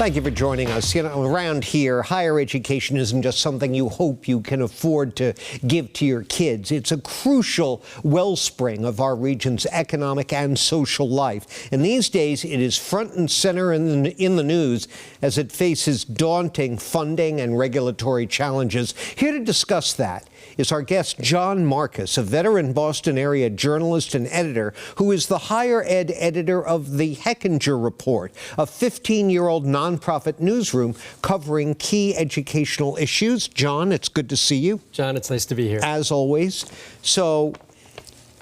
Thank you for joining us. You know, around here, higher education isn't just something you hope you can afford to give to your kids. It's a crucial wellspring of our region's economic and social life. And these days, it is front and center in the news as it faces daunting funding and regulatory challenges. Here to discuss that is our guest, Jon Marcus, a veteran Boston area journalist and editor who is the higher ed editor of the Hechinger Report, a 15-year-old nonprofit newsroom covering key educational issues. Jon, it's good to see you. John, it's nice to be here. As always. So,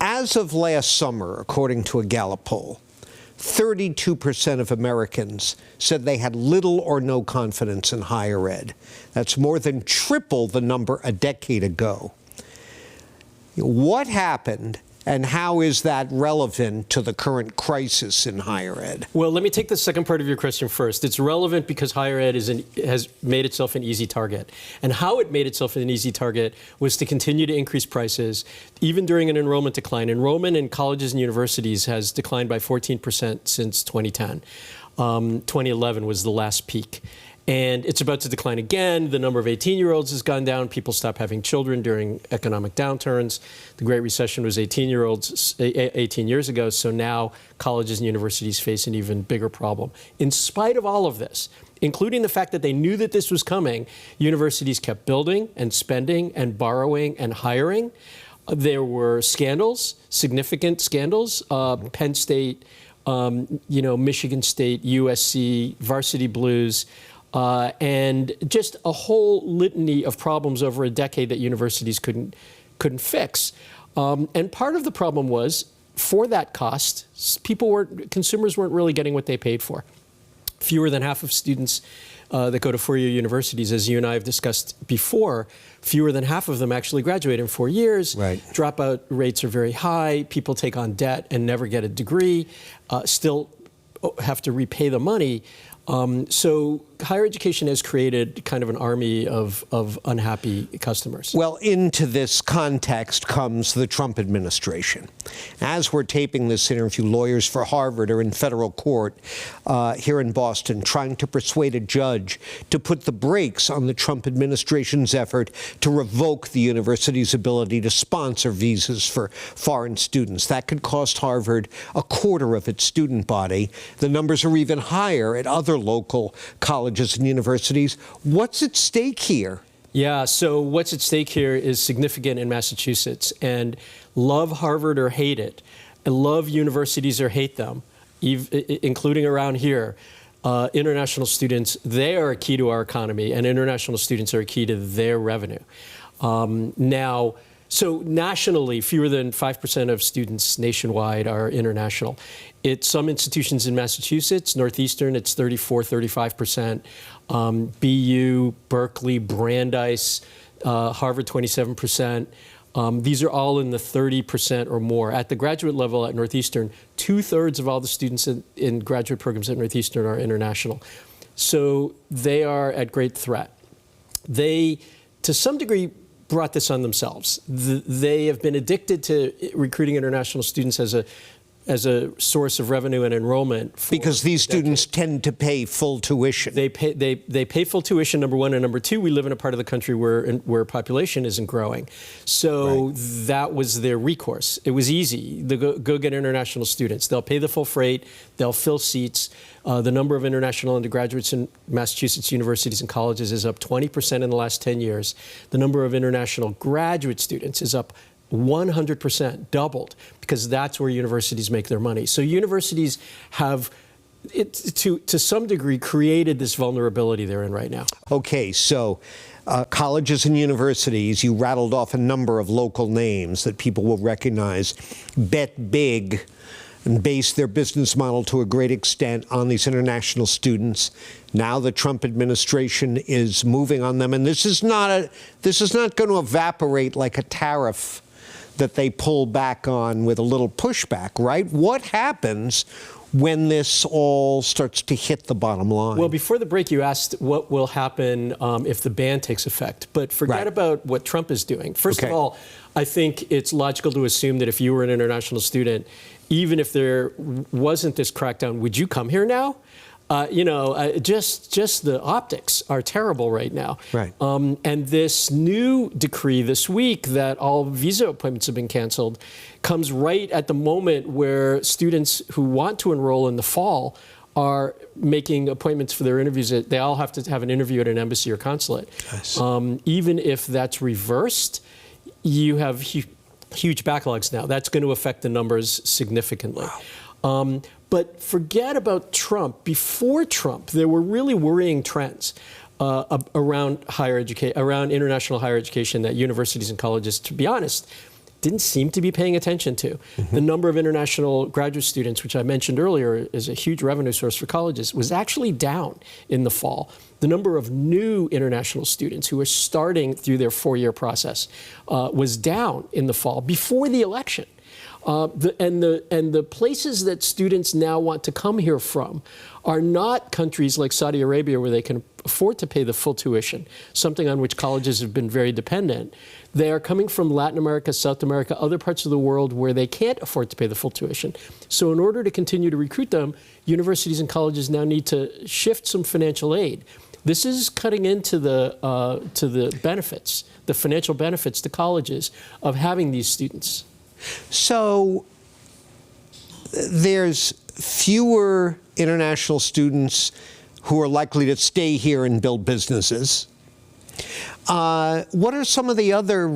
as of last summer, according to a Gallup poll, 32% of Americans said they had little or no confidence in higher ed. That's more than triple the number a decade ago. What happened, and how is that relevant to the current crisis in higher ed? Well, let me take the second part of your question first. It's relevant because higher ed has made itself an easy target. And how it made itself an easy target was to continue to increase prices, even during an enrollment decline. Enrollment in colleges and universities has declined by 14% since 2010. 2011 was the last peak. And it's about to decline again. The number of 18-year-olds has gone down. People stop having children during economic downturns. The Great Recession was 18 years ago, so now colleges and universities face an even bigger problem. In spite of all of this, including the fact that they knew that this was coming, universities kept building and spending and borrowing and hiring. There were scandals, significant scandals. Penn State, Michigan State, USC, Varsity Blues, and just a whole litany of problems over a decade that universities couldn't fix. And part of the problem was, for that cost, consumers weren't really getting what they paid for. Fewer than half of students that go to four-year universities, as you and I have discussed before, fewer than half of them actually graduate in 4 years. Right. Dropout rates are very high. People take on debt and never get a degree, still have to repay the money. So higher education has created kind of an army of unhappy customers. Well, into this context comes the Trump administration. As we're taping this interview, lawyers for Harvard are in federal court here in Boston trying to persuade a judge to put the brakes on the Trump administration's effort to revoke the university's ability to sponsor visas for foreign students. That could cost Harvard a quarter of its student body. The numbers are even higher at other local colleges and universities. What's at stake here? Yeah, so what's at stake here is significant in Massachusetts. And love Harvard or hate it, and love universities or hate them, including around here, international students, they are a key to our economy, and international students are a key to their revenue. So nationally, fewer than 5% of students nationwide are international. At some institutions in Massachusetts, Northeastern, it's 35%. BU, Berkeley, Brandeis, Harvard, 27%. These are all in the 30% or more. At the graduate level at Northeastern, 2/3 of all the students in graduate programs at Northeastern are international. So they are at great threat. They, to some degree, brought this on themselves. They have been addicted to recruiting international students as a source of revenue and enrollment. Because these students tend to pay full tuition. They pay full tuition, number one, and number two, we live in a part of the country where population isn't growing. So that was their recourse. It was easy. Go get international students. They'll pay the full freight. They'll fill seats. The number of international undergraduates in Massachusetts universities and colleges is up 20% in the last 10 years. The number of international graduate students is up 100%, doubled, because that's where universities make their money. So universities have, to some degree, created this vulnerability they're in right now. Okay, so colleges and universities, you rattled off a number of local names that people will recognize, bet big and base their business model to a great extent on these international students. Now the Trump administration is moving on them, and this is not going to evaporate like a tariff that they pull back on with a little pushback, right? What happens when this all starts to hit the bottom line? Well, before the break, you asked what will happen if the ban takes effect. But forget about what Trump is doing. First of all, I think it's logical to assume that if you were an international student, even if there wasn't this crackdown, would you come here now? Just the optics are terrible right now. Right. And this new decree this week that all visa appointments have been canceled comes right at the moment where students who want to enroll in the fall are making appointments for their interviews. They all have to have an interview at an embassy or consulate. Yes. Even if that's reversed, you have huge backlogs now. That's going to affect the numbers significantly. Wow. But forget about Trump. Before Trump, there were really worrying trends around international higher education that universities and colleges, to be honest, didn't seem to be paying attention to. Mm-hmm. The number of international graduate students, which I mentioned earlier is a huge revenue source for colleges, was actually down in the fall. The number of new international students who are starting through their four-year process was down in the fall before the election. And the places that students now want to come here from are not countries like Saudi Arabia where they can afford to pay the full tuition, something on which colleges have been very dependent. They are coming from Latin America, South America, other parts of the world where they can't afford to pay the full tuition. So in order to continue to recruit them, universities and colleges now need to shift some financial aid. This is cutting into the benefits, the financial benefits to colleges of having these students. So there's fewer international students who are likely to stay here and build businesses. What are some of the other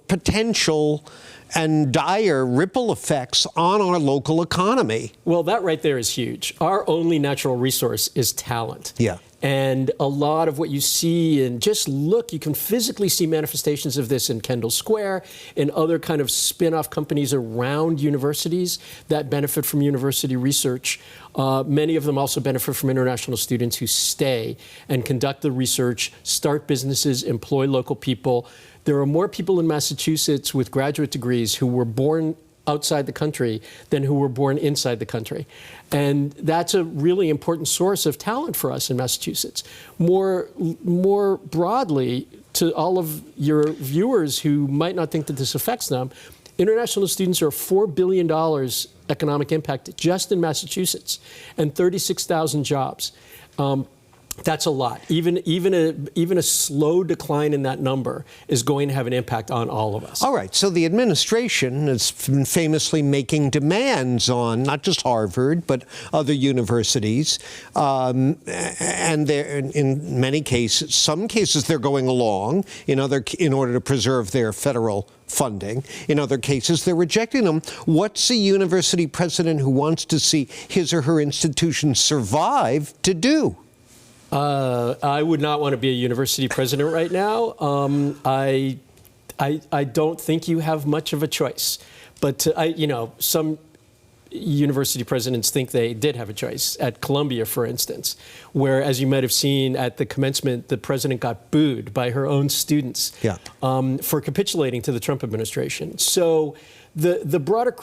potential and dire ripple effects on our local economy? Well, that right there is huge. Our only natural resource is talent. Yeah. And a lot of what you see, and just look, you can physically see manifestations of this in Kendall Square, in other kind of spin-off companies around universities that benefit from university research. Many of them also benefit from international students who stay and conduct the research, start businesses, employ local people. There are more people in Massachusetts with graduate degrees who were born outside the country than who were born inside the country. And that's a really important source of talent for us in Massachusetts. More broadly, to all of your viewers who might not think that this affects them, international students are $4 billion economic impact just in Massachusetts, and 36,000 jobs. That's a lot. Even a slow decline in that number is going to have an impact on all of us. All right. So the administration has been famously making demands on not just Harvard, but other universities. And they're, in many cases, some cases they're going along, in order to preserve their federal funding. In other cases, they're rejecting them. What's a university president who wants to see his or her institution survive to do? I would not want to be a university president right now. I don't think you have much of a choice. But some university presidents think they did have a choice. At Columbia, for instance, where, as you might have seen at the commencement, the president got booed by her own students for capitulating to the Trump administration. So the broader,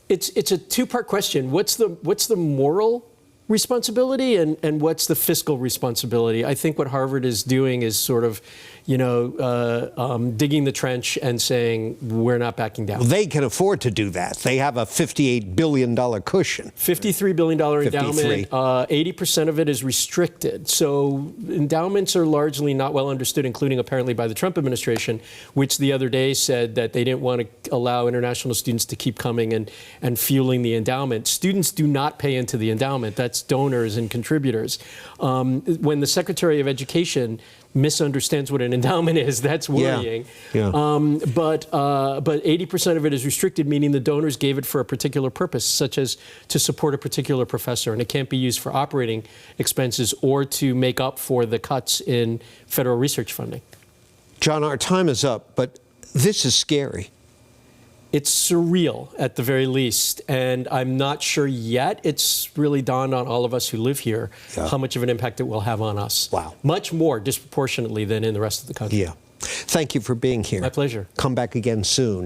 it's a two-part question. What's the moral responsibility and what's the fiscal responsibility? I think what Harvard is doing is sort of, digging the trench and saying, we're not backing down. Well, they can afford to do that. They have a $58 billion cushion. $53 billion endowment. 80% of it is restricted. So endowments are largely not well understood, including apparently by the Trump administration, which the other day said that they didn't want to allow international students to keep coming and fueling the endowment. Students do not pay into the endowment. That's donors and contributors. When the Secretary of Education misunderstands what an endowment is, that's worrying. Yeah. But 80% of it is restricted, meaning the donors gave it for a particular purpose, such as to support a particular professor, and it can't be used for operating expenses or to make up for the cuts in federal research funding. Jon, our time is up, but this is scary. It's surreal, at the very least, and I'm not sure yet. It's really dawned on all of us who live here how much of an impact it will have on us. Wow. Much more disproportionately than in the rest of the country. Yeah. Thank you for being here. My pleasure. Come back again soon.